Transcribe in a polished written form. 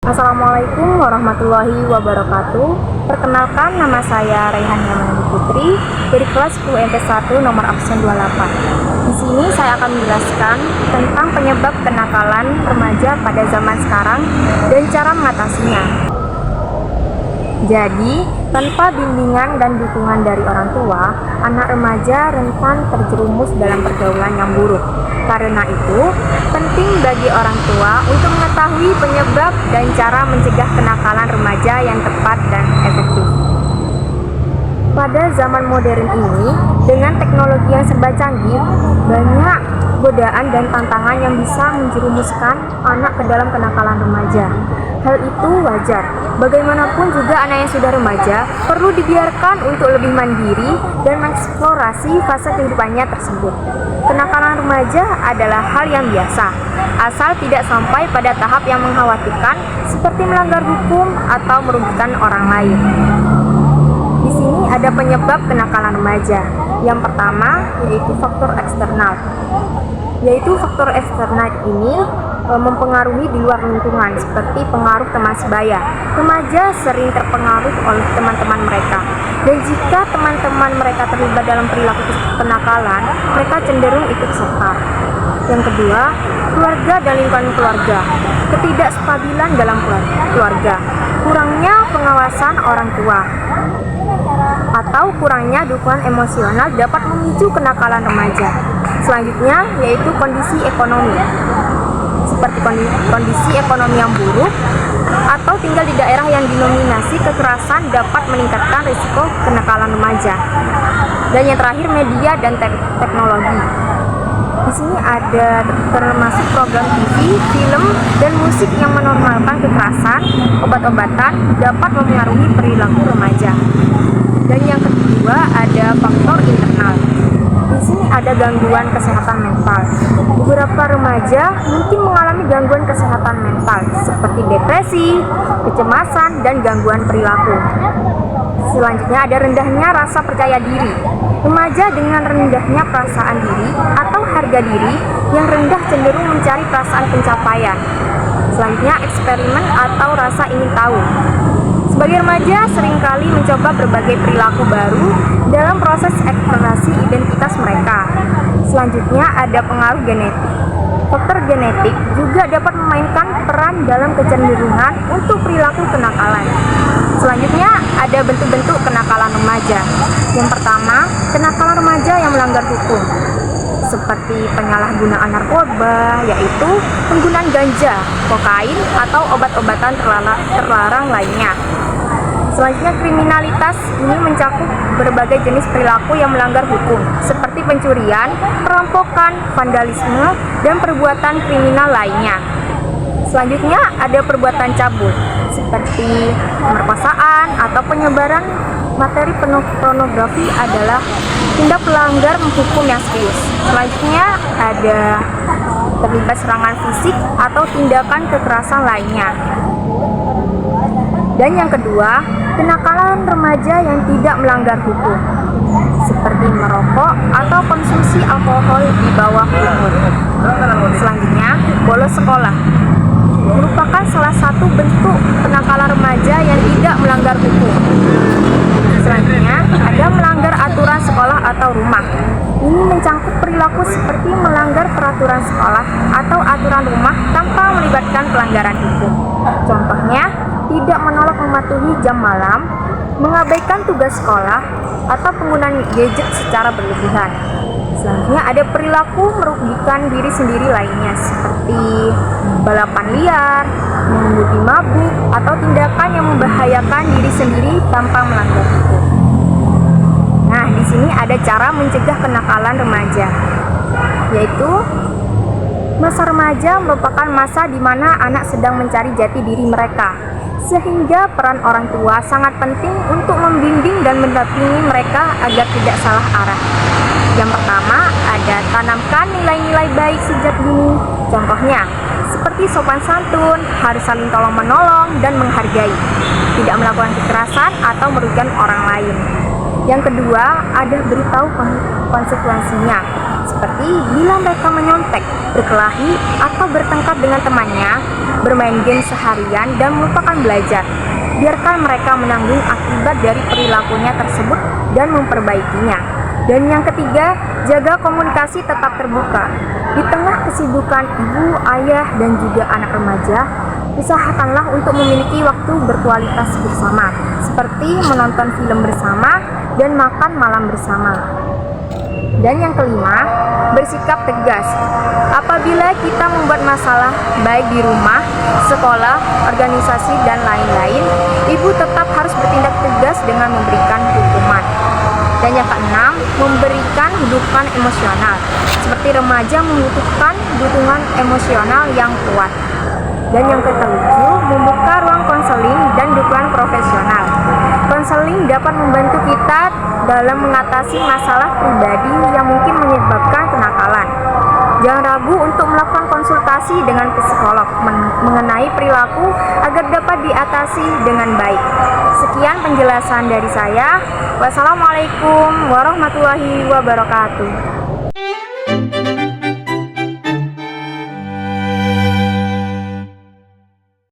Assalamualaikum warahmatullahi wabarakatuh. Perkenalkan, nama saya Raihan Yamanandi Putri dari kelas UMP 1 nomor absen 28. Di sini saya akan menjelaskan tentang penyebab kenakalan remaja pada zaman sekarang dan cara mengatasinya. Jadi, tanpa bimbingan dan dukungan dari orang tua, anak remaja rentan terjerumus dalam pergaulan yang buruk. Karena itu, penting bagi orang tua untuk mengetahui penyebab dan cara mencegah kenakalan remaja yang tepat dan efektif. Pada zaman modern ini, dengan teknologi yang serba canggih, banyak godaan dan tantangan yang bisa menjerumuskan anak ke dalam kenakalan remaja. Hal itu wajar. Bagaimanapun juga anak yang sudah remaja perlu dibiarkan untuk lebih mandiri dan mengeksplorasi fase kehidupannya tersebut. Kenakalan remaja adalah hal yang biasa, asal tidak sampai pada tahap yang mengkhawatirkan seperti melanggar hukum atau merugikan orang lain. Di sini ada penyebab kenakalan remaja. Yang pertama yaitu faktor eksternal. Faktor eksternal ini mempengaruhi di luar lingkungan, seperti pengaruh teman sebaya. Remaja sering terpengaruh oleh teman-teman mereka, dan jika teman-teman mereka terlibat dalam perilaku kenakalan, mereka cenderung ikut serta. Yang kedua, keluarga dan lingkungan keluarga. Ketidakstabilan dalam keluarga, kurangnya pengawasan orang tua, atau kurangnya dukungan emosional dapat memicu kenakalan remaja. Selanjutnya yaitu kondisi ekonomi, seperti kondisi ekonomi yang buruk atau tinggal di daerah yang didominasi kekerasan dapat meningkatkan risiko kenakalan remaja. Dan yang terakhir, media dan teknologi. Di sini ada termasuk program TV, film, dan musik yang menormalkan kekerasan, obat-obatan dapat mempengaruhi perilaku remaja. Dan yang kedua ada faktor internal. Di sini ada gangguan kesehatan mental. Beberapa remaja mungkin mengalami gangguan kesehatan mental seperti depresi, kecemasan, dan gangguan perilaku. Selanjutnya ada rendahnya rasa percaya diri. Remaja dengan rendahnya perasaan diri atau harga diri yang rendah cenderung mencari perasaan pencapaian. Selanjutnya eksperimen atau rasa ingin tahu. Sebagai remaja seringkali mencoba berbagai perilaku baru dalam proses eksplorasi identitas mereka. Selanjutnya ada pengaruh genetik. Faktor genetik juga dapat memainkan peran dalam kecenderungan untuk perilaku kenakalan. Selanjutnya ada bentuk-bentuk kenakalan remaja. Yang pertama, kenakalan remaja yang melanggar hukum, seperti penyalahgunaan narkoba, yaitu penggunaan ganja, kokain, atau obat-obatan terlarang lainnya. Selanjutnya, kriminalitas ini mencakup berbagai jenis perilaku yang melanggar hukum, seperti pencurian, perampokan, vandalisme, dan perbuatan kriminal lainnya. Selanjutnya, ada perbuatan cabul, seperti pemerkosaan atau penyebaran materi pornografi adalah tindak pelanggar hukum yang serius. Selanjutnya, ada terlibat serangan fisik atau tindakan kekerasan lainnya. Dan yang kedua, kenakalan remaja yang tidak melanggar hukum, seperti merokok atau konsumsi alkohol di bawah umur. Selanjutnya, bolos sekolah merupakan salah satu bentuk kenakalan remaja yang tidak melanggar hukum. Selanjutnya, ada melanggar aturan sekolah atau rumah. Ini mencangkup perilaku seperti melanggar peraturan sekolah atau aturan rumah tanpa melibatkan pelanggaran hukum. Contohnya, tidak menolak mematuhi jam malam, mengabaikan tugas sekolah, atau penggunaan gadget secara berlebihan. Selanjutnya ada perilaku merugikan diri sendiri lainnya, seperti balapan liar, mengemudi mabuk, atau tindakan yang membahayakan diri sendiri tanpa melanggar hukum. Nah, di sini ada cara mencegah kenakalan remaja, yaitu masa remaja merupakan masa di mana anak sedang mencari jati diri mereka, sehingga peran orang tua sangat penting untuk membimbing dan mendampingi mereka agar tidak salah arah. Yang pertama, ada tanamkan nilai-nilai baik sejak dini. Contohnya, seperti sopan santun, harus saling tolong-menolong dan menghargai, tidak melakukan kekerasan atau merugikan orang lain. Yang kedua, ada beritahu konsekuensinya. seperti bila mereka menyontek, berkelahi, atau bertengkar dengan temannya, bermain game seharian, dan melupakan belajar. Biarkan mereka menanggung akibat dari perilakunya tersebut dan memperbaikinya. Dan yang ketiga, jaga komunikasi tetap terbuka. Di tengah kesibukan ibu, ayah, dan juga anak remaja, usahakanlah untuk memiliki waktu berkualitas bersama, seperti menonton film bersama dan makan malam bersama. Dan yang kelima, bersikap tegas. Apabila kita membuat masalah baik di rumah, sekolah, organisasi, dan lain-lain, ibu tetap harus bertindak tegas dengan memberikan hukuman. Dan yang keenam, memberikan dukungan emosional. Seperti remaja membutuhkan dukungan emosional yang kuat. Dan yang ketujuh, membuka ruang konseling dan dukungan profesional. Konseling dapat membantu kita dalam mengatasi masalah pribadi yang mungkin menyebabkan kenakalan. Jangan ragu untuk melakukan konsultasi dengan psikolog mengenai perilaku agar dapat diatasi dengan baik. Sekian penjelasan dari saya. Wassalamualaikum warahmatullahi wabarakatuh.